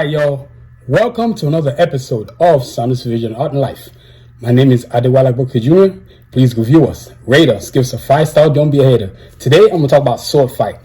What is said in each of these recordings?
right, y'all. Welcome to another episode of Soundless Vision Art and Life. My name is Adewale Booker Jr. Please review us, rate us, give us a 5-star, don't be a hater. Today, I'm going to talk about sword fight.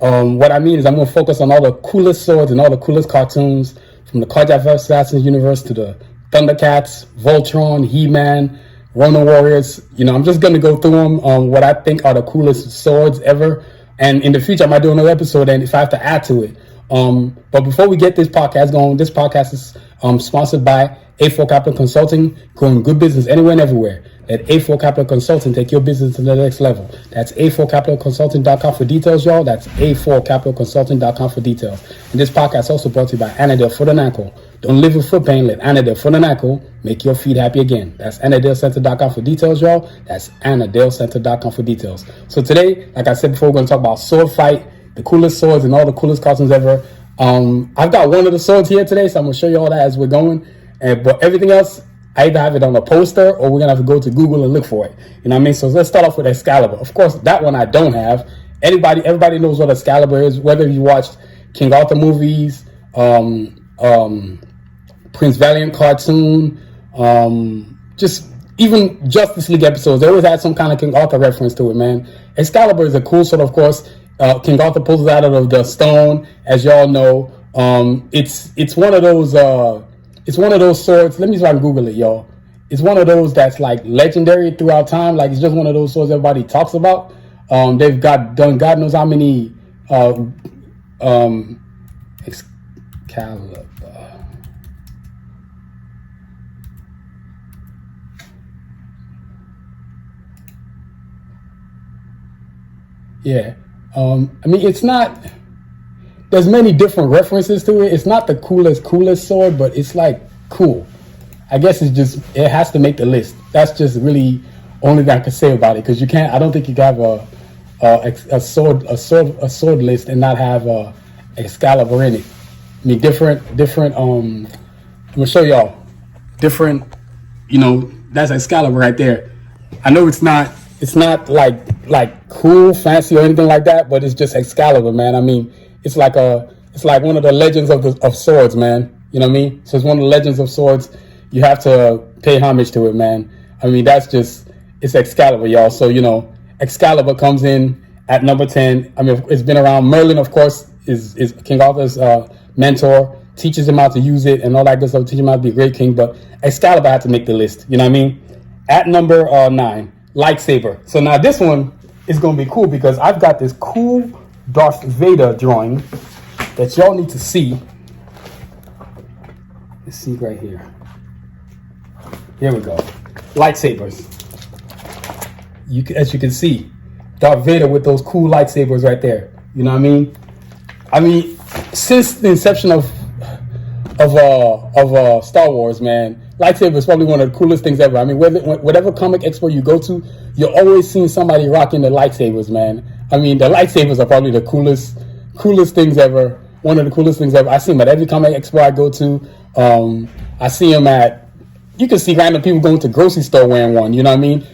What I mean is I'm going to focus on all the coolest swords and all the coolest cartoons, from the Carjack Assassins universe to the Thundercats, Voltron, He-Man, Ronin Warriors. I'm just going to go through them, what I think are the coolest swords ever. And in the future, I might do another episode, and if I have to add to it. But before we get this podcast going, this podcast is sponsored by A4 Capital Consulting, growing good business anywhere and everywhere. Let A4 Capital Consulting take your business to the next level. That's A4CapitalConsulting.com for details, y'all. That's A4CapitalConsulting.com for details. And this podcast is also brought to you by Anadel Foot and Ankle. Don't live with foot pain. Let Anadel Foot and Ankle make your feet happy again. That's AnadelCenter.com for details, y'all. That's AnadelCenter.com for details. So today, like I said before, we're going to talk about sword fight, the coolest swords and all the coolest cartoons ever. I've got one of the swords here today, so I'm going to show you all that as we're going. But everything else, I either have it on a poster or we're going to have to go to Google and look for it. You know what I mean? So let's start off with Excalibur. Of course, that one I don't have. Everybody knows what Excalibur is, whether you watched King Arthur movies, Prince Valiant cartoon, just even Justice League episodes. They always had some kind of King Arthur reference to it, man. Excalibur is a cool sword, of course. King Arthur pulls it out of the stone, as y'all know. It's one of those swords. Let me try and Google it, y'all. It's one of those that's like legendary throughout time. Like, it's just one of those swords everybody talks about. They've done God knows how many Excalibur. Yeah. It's not, there's many different references to it. It's not the coolest sword, but it's like cool. I guess it has to make the list. That's just really only thing I can say about it, because I don't think you can have a sword list and not have Excalibur in it. Different, I'm gonna show y'all different, that's Excalibur right there. I know it's not like cool, fancy or anything like that, but it's just Excalibur, man. It's like one of the legends of swords, man. You know what I mean? So it's one of the legends of swords. You have to pay homage to it, man. It's Excalibur, y'all. So, Excalibur comes in at number 10. It's been around. Merlin, of course, is King Arthur's mentor, teaches him how to use it and all that good stuff, teach him how to be a great king. But Excalibur had to make the list. You know what I mean? At number 9. Lightsaber. So now this one is going to be cool, because I've got this cool Darth Vader drawing that y'all need to see. Let's see right here. Here we go. Lightsabers. As you can see, Darth Vader with those cool lightsabers right there. You know what I mean? Since the inception of Star Wars, man, lightsaber is probably one of the coolest things ever. Whatever comic expo you go to, you're always seeing somebody rocking the lightsabers, man. The lightsabers are probably the coolest things ever. One of the coolest things ever. I see them at every comic expo I go to. I see them you can see random people going to grocery store wearing one. You know what I mean?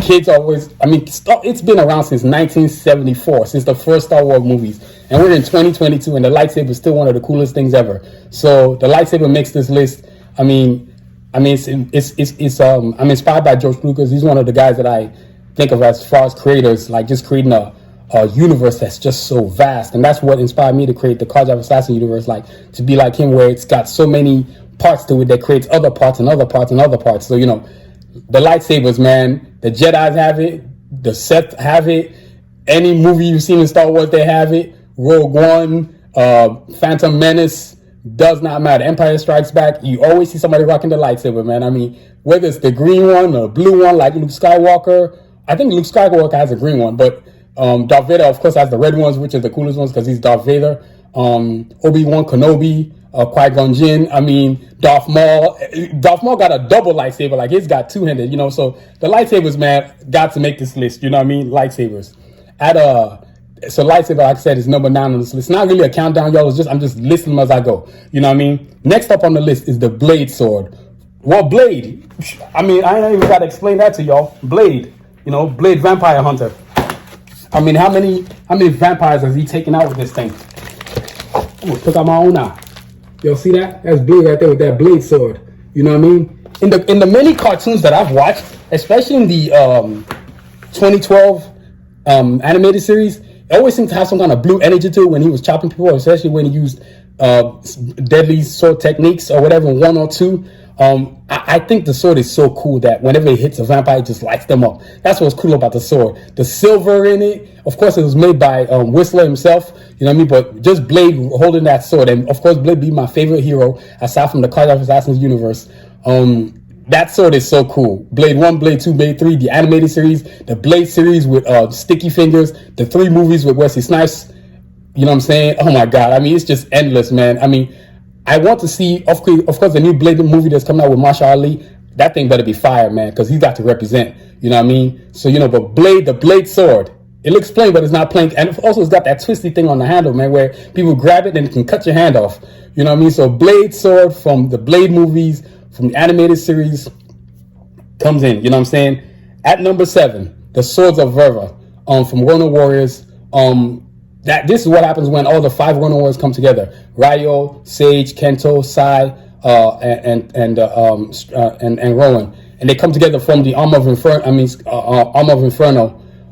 Kids always. It's been around since 1974, since the first Star Wars movies, and we're in 2022, and the lightsaber is still one of the coolest things ever. So the lightsaber makes this list. I'm inspired by George Lucas. He's one of the guys that I think of as far as creators, like just creating a universe that's just so vast. And that's what inspired me to create the Carjack Assassin universe, like to be like him, where it's got so many parts to it that creates other parts and other parts and other parts. So, the lightsabers, man, the Jedis have it, the Sith have it, any movie you've seen in Star Wars, they have it. Rogue One, Phantom Menace, does not matter. Empire Strikes Back, you always see somebody rocking the lightsaber, man. Whether it's the green one or blue one, like Luke Skywalker. I think Luke Skywalker has a green one, but Darth Vader, of course, has the red ones, which are the coolest ones because he's Darth Vader. Obi-Wan Kenobi, Qui-Gon Jinn. Darth Maul. Darth Maul got a double lightsaber, like he's got two-handed. So the lightsabers, man, got to make this list. You know what I mean? Lightsabers. So lightsaber, like I said, is number 9 on this list. It's not really a countdown, y'all. I'm just listing them as I go. You know what I mean? Next up on the list is the Blade sword. Well, Blade. I ain't even got to explain that to y'all. Blade. Blade Vampire Hunter. How many vampires has he taken out with this thing? I'm gonna pick out my own eye. Y'all see that? That's Blade right there with that blade sword. You know what I mean? In the many cartoons that I've watched, especially in the 2012 animated series, it always seemed to have some kind of blue energy to it when he was chopping people, especially when he used deadly sword techniques or whatever in 1 or 2. I think the sword is so cool that whenever it hits a vampire, it just lights them up. That's what's cool about the sword. The silver in it, of course, it was made by Whistler himself, you know what I mean? But just Blade holding that sword, and of course, Blade be my favorite hero aside from the Card of Assassins universe. That sword is so cool. Blade 1, Blade 2, Blade 3, the animated series, the Blade series with Sticky Fingers, the 3 movies with Wesley Snipes. You know what I'm saying? Oh my God. I mean, it's just endless, man. I mean, I want to see, of course, the new Blade movie that's coming out with Marshall Ali. That thing better be fire, man, because he's got to represent. You know what I mean? So, but Blade, the Blade sword, it looks plain, but it's not plain. And also, it's got that twisty thing on the handle, man, where people grab it and it can cut your hand off. You know what I mean? So, Blade sword from the Blade movies, from the animated series, comes in. You know what I'm saying? At number 7, the Swords of Verva, from Ronin Warriors. This is what happens when all the 5 Ronin Warriors come together: Ryo, Sage, Kento, Sai, and Rowan, and they come together from the Armor of Inferno.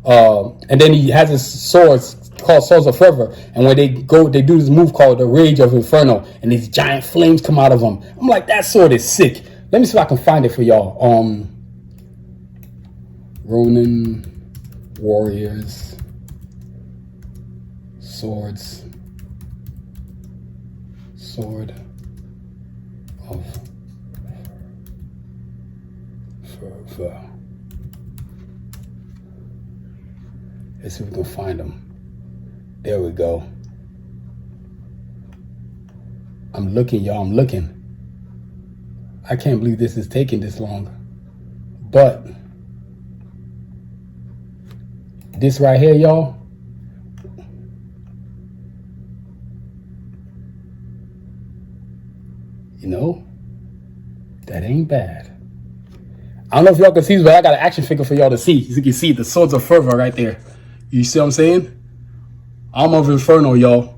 And then he has his swords called Swords of Fervor, and when they do this move called the Rage of Inferno, and these giant flames come out of them. I'm like, that sword is sick. Let me see if I can find it for y'all. Ronin Warriors swords. Sword of Fervor. Let's see if we can find them. There we go. I'm looking, y'all. I'm looking. I can't believe this is taking this long. But this right here, y'all. That ain't bad. I don't know if y'all can see this, but I got an action figure for y'all to see. You can see the Swords of Fervor right there. You see what I'm saying? Armor of Inferno, y'all.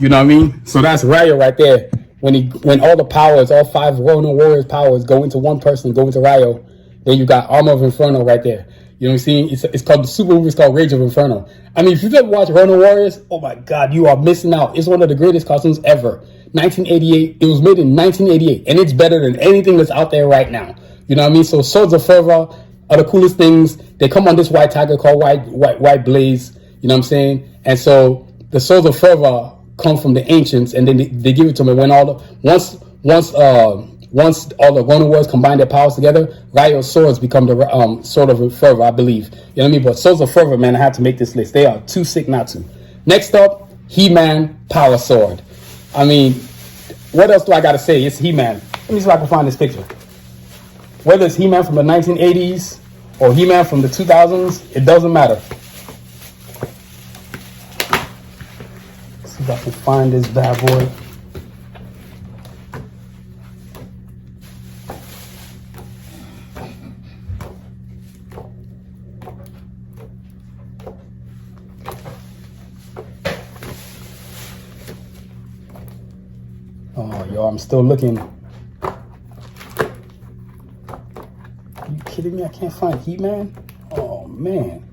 You know what I mean? So that's Ryo right there. When all the powers, all 5 Ronin Warriors powers go into one person, go into Ryo, then you got Armor of Inferno right there. You know what I'm saying? It's called, the super movie is called Rage of Inferno. I mean, if you've ever watched Ronin Warriors, oh my God, you are missing out. It's one of the greatest cartoons ever. 1988. It was made in 1988, and it's better than anything that's out there right now. You know what I mean? So Swords of Fervor are the coolest things. They come on this white tiger called White Blaze. You know what I'm saying? And so the Swords of Fervor come from the ancients, and then they give it to me when once all the Ronin Warriors combine their powers together, Ryo's swords become the Sword of Fervor, I believe. You know what I mean? But Swords of Fervor, man, I had to make this list. They are too sick not to. Next up, He-Man Power Sword. I mean, what else do I got to say? It's He-Man. Let me see if I can find this picture. Whether it's He-Man from the 1980s or He-Man from the 2000s, it doesn't matter. Let's see if I can find this bad boy. Oh, y'all, I'm still looking. Are you kidding me? I can't find He-Man? Oh, man.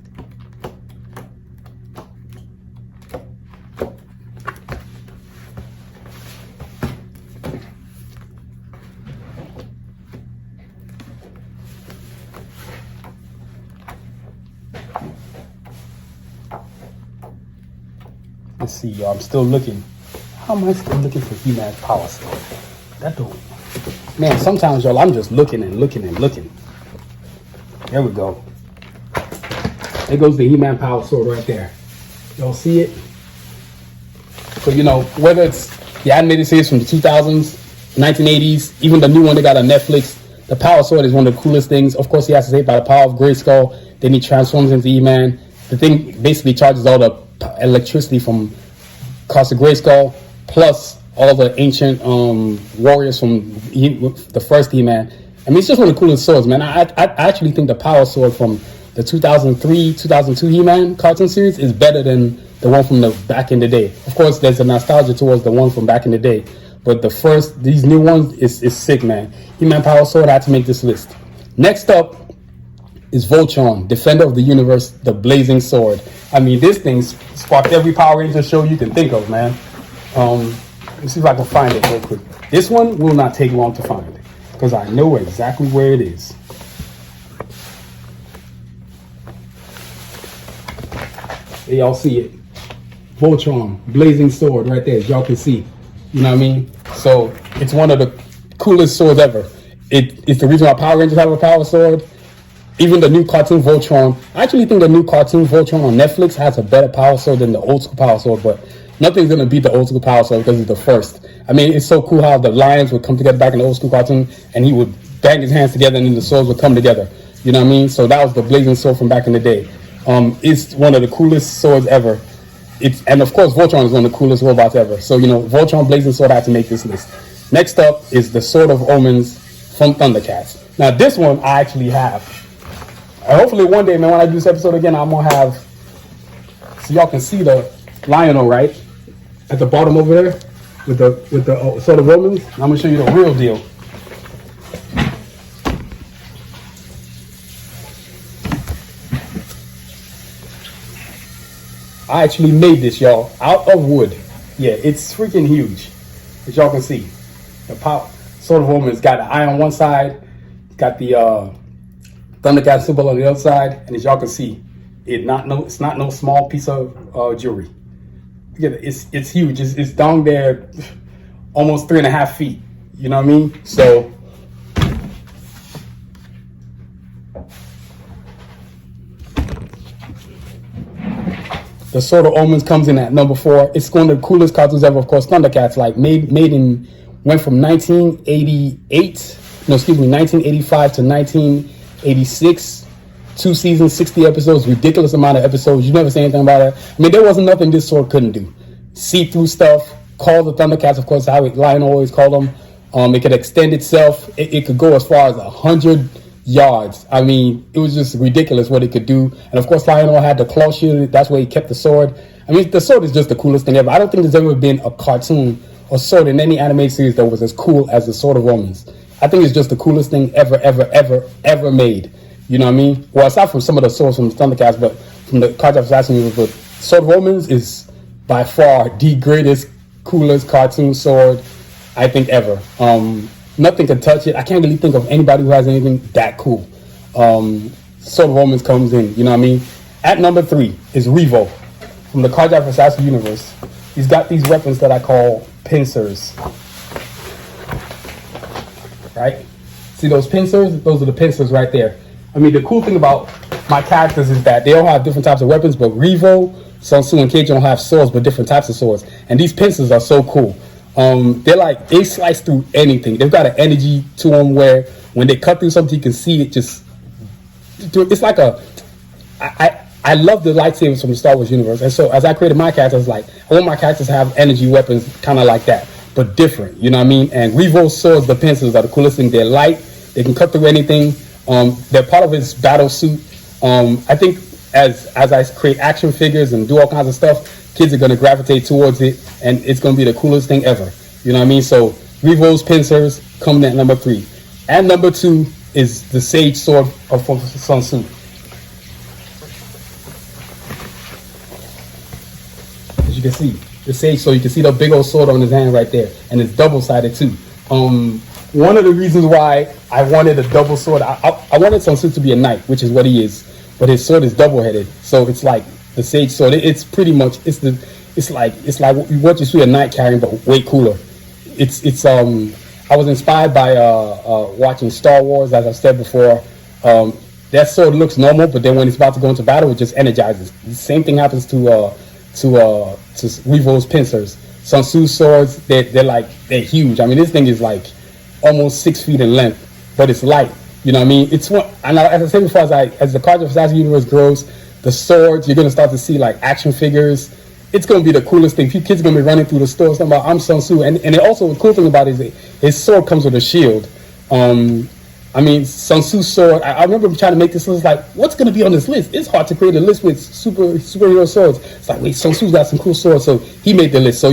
Let's see, y'all. I'm still looking. How am I still looking for He-Man's Power Sword? That don't. Man, sometimes, y'all, I'm just looking and looking and looking. There we go. There goes the He-Man Power Sword right there. Y'all see it? So, whether it's the animated series from the 2000s, 1980s, even the new one they got on Netflix, the Power Sword is one of the coolest things. Of course, he has to say by the power of Grayskull. Then he transforms into He-Man. The thing basically charges all the electricity from Castle Grayskull, plus all the ancient warriors from the first He-Man. I mean, it's just one of the coolest swords, man. I actually think the Power Sword from the 2003, 2002 He-Man cartoon series is better than the one from the back in the day. Of course, there's a nostalgia towards the one from back in the day. but these new ones is sick, man. He-Man Power Sword, I had to make this list. Next up is Voltron, Defender of the Universe, the Blazing Sword. I mean, this thing sparked every Power Ranger show you can think of, man. Let me see if I can find it real quick. This one will not take long to find because I know exactly where it is. There y'all see it. Voltron, Blazing Sword right there, as y'all can see. You know what I mean? So it's one of the coolest swords ever. It's the reason why Power Rangers have a power sword. Even the new cartoon Voltron, I actually think the new cartoon Voltron on Netflix has a better power sword than the old school power sword, but nothing's gonna beat the old school power sword because it's the first. I mean, it's so cool how the lions would come together back in the old school cartoon and he would bang his hands together and then the swords would come together. You know what I mean? So that was the Blazing Sword from back in the day. It's one of the coolest swords ever. And of course, Voltron is one of the coolest robots ever. So, you know, Voltron Blazing Sword, I had to make this list. Next up is the Sword of Omens from Thundercats. Now, this one I actually have. Hopefully one day, man, when I do this episode again, I'm gonna have, so y'all can see the Lionel, right? At the bottom over there with the Sword of Omens. I'm gonna show you the real deal. I actually made this, y'all, out of wood. Yeah, it's freaking huge, as y'all can see. The Sword of Omens got the eye on one side, got the Thundercat symbol on the other side, and as y'all can see, it's not no small piece of jewelry. It's huge. It's down there, almost 3.5 feet. You know what I mean? So the Sword of Omens comes in at number 4. It's one of the coolest cartoons ever. Of course, Thundercats, like went from 1985 to 1986. 2 seasons, 60 episodes, ridiculous amount of episodes. You never say anything about it. I mean, there wasn't nothing this sword couldn't do. See-through stuff, call the Thundercats, of course, how Lion always called them. It could extend itself. It could go as far as 100 yards. I mean, it was just ridiculous what it could do. And of course, Lionel had the claw shield. That's where he kept the sword. I mean, the sword is just the coolest thing ever. I don't think there's ever been a cartoon or sword in any animated series that was as cool as the Sword of Omens. I think it's just the coolest thing ever made. You know what I mean? Well, aside from some of the swords from the Thundercats, but from the Cartoon Assassin, the Sword of Omens is by far the greatest, coolest cartoon sword I think ever. Nothing can touch it. I can't really think of anybody who has anything that cool. Sword of Omens comes in, you know what I mean? At number 3 is Revo from the Cartoon Assassin universe. He's got these weapons that I call pincers. Right? See those pincers? Those are the pincers right there. I mean, the cool thing about my characters is that they all have different types of weapons, but Revo, Sun Tzu, and Cage don't have swords, but different types of swords. And these pincers are so cool. They slice through anything. They've got an energy to them where when they cut through something, you can see it just, it's like I love the lightsabers from the Star Wars universe. And so as I created my characters, I want my characters to have energy weapons kind of like that, but different, you know what I mean? And Revo's swords, the pincers, are the coolest thing. They're light. They can cut through anything. They're part of his battle suit. I think as I create action figures and do all kinds of stuff, kids are going to gravitate towards it, and it's going to be the coolest thing ever. You know what I mean? So Revo's pincers coming at number 3. And number 2 is the Sage Sword of Sun Tzu. As you can see, the Sage Sword, you can see the big old sword on his hand right there, and it's double-sided too. One of the reasons why I wanted a double sword, I wanted Sun Tzu to be a knight, which is what he is, but his sword is double-headed, so it's like the Sage Sword. It's pretty much it's like what you see a knight carrying, but way cooler. I was inspired by watching Star Wars, as I said before. That sword looks normal, but then when it's about to go into battle, it just energizes. The same thing happens to Revo's pincers. Sun Tzu's swords, they're huge. I mean, this thing is like almost 6 feet in length, but it's light. You know what I mean? It's one, and as I said before, as the Cartoon Assassin universe grows, the swords, you're gonna start to see like action figures. It's gonna be the coolest thing. Kids are gonna be running through the store talking about I'm Sun Tzu, and also the cool thing about it is his sword comes with a shield. I mean, Sun Tzu's sword. I remember trying to make this list. Like, what's gonna be on this list? It's hard to create a list with superhero swords. It's like, wait, Sun Tzu's got some cool swords, so he made the list. So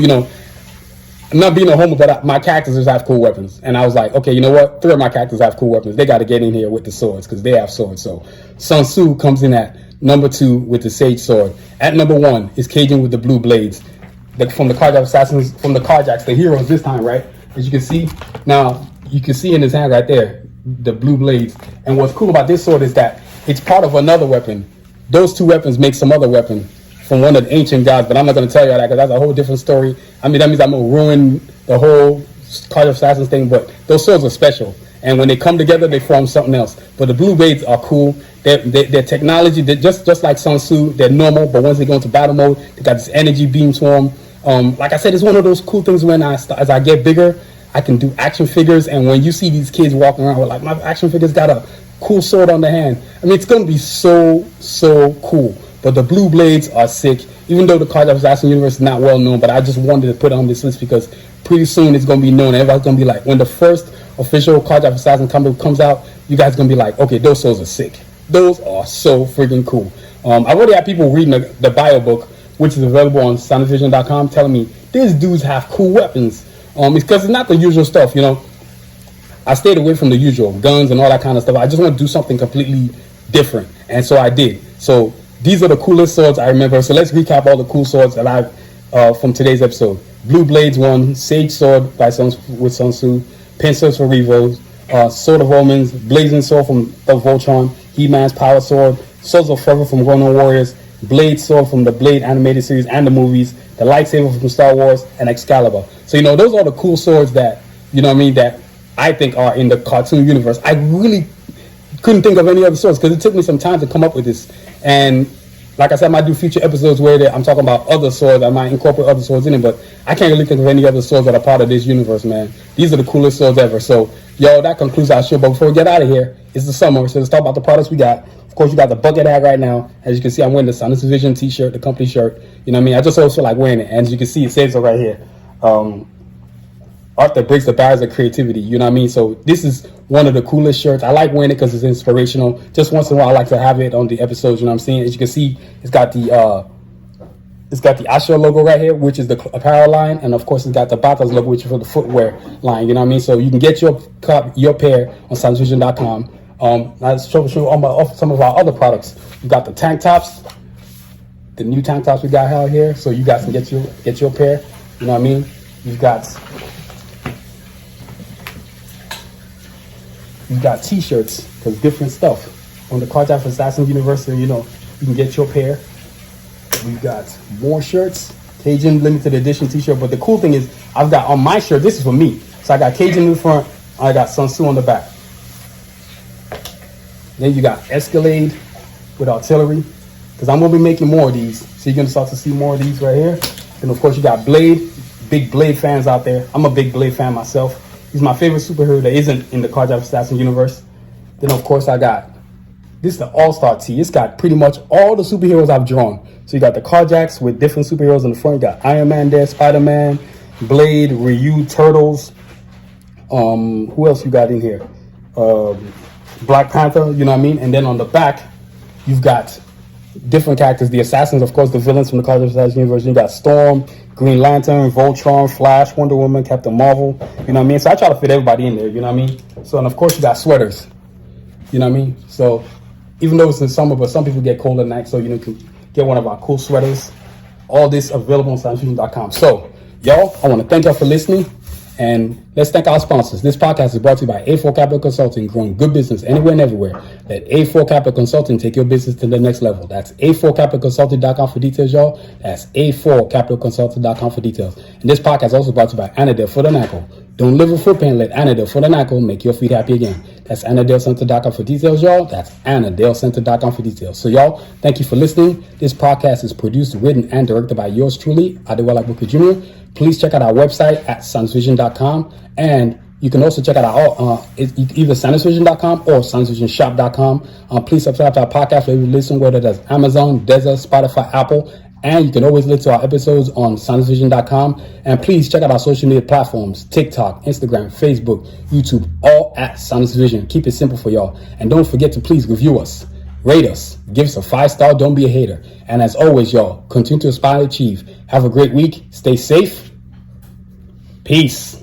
I'm not being a homer, but my characters have cool weapons. And I was like, okay, you know what? 3 of my characters have cool weapons. They got to get in here with the swords because they have swords. So Sun Tzu comes in at number 2 with the sage sword. At number 1 is Cajun with the blue blades. From the Carjack Assassins, from the Carjacks, the heroes this time, right? As you can see, now you can see in his hand right there, the blue blades. And what's cool about this sword is that it's part of another weapon. Those 2 weapons make some other weapon from one of the ancient gods, but I'm not going to tell you that because that's a whole different story. I mean, that means I'm going to ruin the whole Carjack Assassins thing, but those swords are special. And when they come together, they form something else. But the blue blades are cool. Their technology, they're just like Sun Tzu, they're normal, but once they go into battle mode, they got this energy beam swarm. Like I said, it's one of those cool things when as I get bigger, I can do action figures. And when you see these kids walking around with like, my action figure's got a cool sword on the hand. I mean, it's going to be so cool. But the blue blades are sick, even though the Carjack Assassin universe is not well known. But I just wanted to put it on this list because pretty soon it's going to be known. Everybody's going to be like, when the first official Carjack Assassin comes out, you guys are going to be like, okay, those swords are sick. Those are so freaking cool. I already have people reading the bio book, which is available on soundvision.com, telling me these dudes have cool weapons. It's because it's not the usual stuff, you know. I stayed away from the usual guns and all that kind of stuff. I just want to do something completely different, and so I did. So these are the coolest swords I remember. So let's recap all the cool swords that I've from today's episode. Blue Blades 1, Sage Sword with Sun Tzu, Pincers for Revos, Sword of Omens, Blazing Sword of Voltron, He-Man's Power Sword, Swords of Forever from Grown Warriors, Blade Sword from the Blade animated series and the movies, the lightsaber from Star Wars, and Excalibur. So, you know, those are the cool swords that, you know what I mean, that I think are in the cartoon universe. I really couldn't think of any other swords because it took me some time to come up with this. And like I said, I might do future episodes where I'm talking about other swords. I might incorporate other swords in it, but I can't really think of any other swords that are part of this universe, man. These are the coolest swords ever. So, yo, that concludes our show. But before we get out of here, it's the summer, so let's talk about the products we got. Of course, you got the bucket hat right now. As you can see, I'm wearing the Sonic Vision t-shirt, the company shirt. You know what I mean? I just also like wearing it. And as you can see, it says so right here. Art that breaks the barriers of creativity. You know what I mean? So this is one of the coolest shirts. I like wearing it because it's inspirational. Just once in a while, I like to have it on the episodes. You know what I'm saying? As you can see, it's got the Asher logo right here, which is the apparel line, and of course, it's got the Batas logo, which is for the footwear line. You know what I mean? So you can get your pair on soundvision.com. Let's show some of our other products. We got the tank tops, the new tank tops we got out here, so you guys can get your pair. You know what I mean? You've got t-shirts, because different stuff on the Carjack Assassin University. You know, you can get your pair. We've got more shirts, Cajun limited edition t-shirt. But the cool thing is, I've got on my shirt, this is for me. So I got Cajun in the front, I got Sun Tzu on the back. Then you got Escalade with artillery, because I'm going to be making more of these. So you're going to start to see more of these right here. And of course, you got Blade, big Blade fans out there. I'm a big Blade fan myself. He's my favorite superhero that isn't in the Carjack Assassin universe. Then of course, I got, this is the All-Star tee. It's got pretty much all the superheroes I've drawn. So you got the Carjacks with different superheroes in the front. You got Iron Man there, Spider-Man, Blade, Ryu, Turtles. Who else you got in here? Black Panther, you know what I mean? And then on the back, you've got different characters. The assassins, of course, the villains from the Carjack Assassin universe. You got Storm, Green Lantern, Voltron, Flash, Wonder Woman, Captain Marvel. You know what I mean? So I try to fit everybody in there, you know what I mean? So, and of course, you got sweaters. You know what I mean? So even though it's in summer, but some people get cold at night, so you can get one of our cool sweaters. All this available on soundvision.com. So, y'all, I want to thank y'all for listening. And let's thank our sponsors. This podcast is brought to you by A4 Capital Consulting, growing good business anywhere and everywhere. Let A4 Capital Consulting take your business to the next level. That's A4CapitalConsulting.com for details, y'all. That's A4CapitalConsulting.com for details. And this podcast is also brought to you by Anadel Foot and Ankle. Don't live with foot pain. Let Anadel Foot and Ankle make your feet happy again. That's AnadelCenter.com for details, y'all. That's AnadelCenter.com for details. So, y'all, thank you for listening. This podcast is produced, written, and directed by yours truly, Adewale Booker Jr. Please check out our website at soundsvision.com, and you can also check out our either soundsvision.com or soundsvisionshop.com. Please subscribe to our podcast where you listen, whether that's Amazon, Desert, Spotify, Apple, and you can always listen to our episodes on soundsvision.com. And please check out our social media platforms: TikTok, Instagram, Facebook, YouTube, all at Soundsvision. Keep it simple for y'all, and don't forget to please review us, rate us, give us a 5-star. Don't be a hater. And as always, y'all, continue to aspire to achieve. Have a great week. Stay safe. Peace.